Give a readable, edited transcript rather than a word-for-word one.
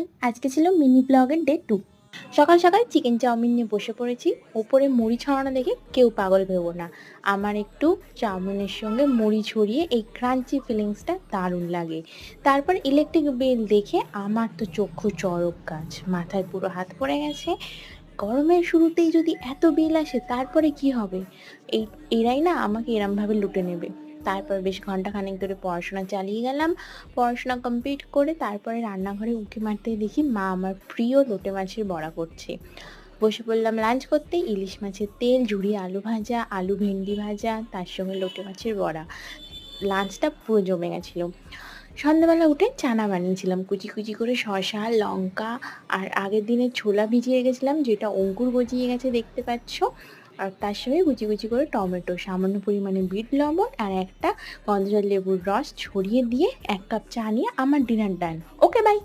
High, আজকে ছিল mini ব্লগের ডে 2। সকাল সকাল চিকেন চাউমিন নিয়ে বসে পড়েছি। ওপরে মুড়ি ছড়ানো দেখে কেউ পাগল ভেবো না। আমার একটু চাউমিনের সঙ্গে মুড়ি ছড়িয়ে এই ক্রাঞ্চি ফিলিংসটা দারুণ লাগে। তারপর ইলেকট্রিক বিল দেখে আমার তো চক্ষু চড়ক গাছ, মাথায় পুরো হাত পড়ে গেছে। গরমের শুরুতেই যদি এত বিল আসে তারপরে কি হবে? এই এরাই না আমাকে এরমভাবে লুটে নেবে। তারপর বেশ ঘন্টাখানেক ধরে পড়াশোনা চালিয়ে গেলাম। পড়াশোনা কমপ্লিট করে তারপরে রান্নাঘরে উঁকি মারতেই দেখি মা আমার প্রিয় লোটে মাছের বড়া করছে। বসে পড়লাম লাঞ্চ করতে। ইলিশ মাছের তেল, ঝুরি আলু ভাজা, আলু ভেন্ডি ভাজা, তার সঙ্গে লোটে মাছের বড়া। লাঞ্চটা পুরো জমে গেছিল। সন্ধ্যাবেলা উঠে চানা বানিয়েছিলাম কুচি কুচি করে, শসা, লঙ্কা আর আগের দিনের ছোলা ভিজিয়ে রেখেছিলাম যেটা অঙ্কুর গজিয়ে গেছে দেখতে পাচ্ছ। আর তার সঙ্গে কুচি কুচি করে টমেটো, সামান্য পরিমাণে বিট লবণ আর একটা গন্ধরাজ লেবুর রস ছড়িয়ে দিয়ে 1 কাপ চা নিয়ে আমার ডিনার ডান। Okay, by.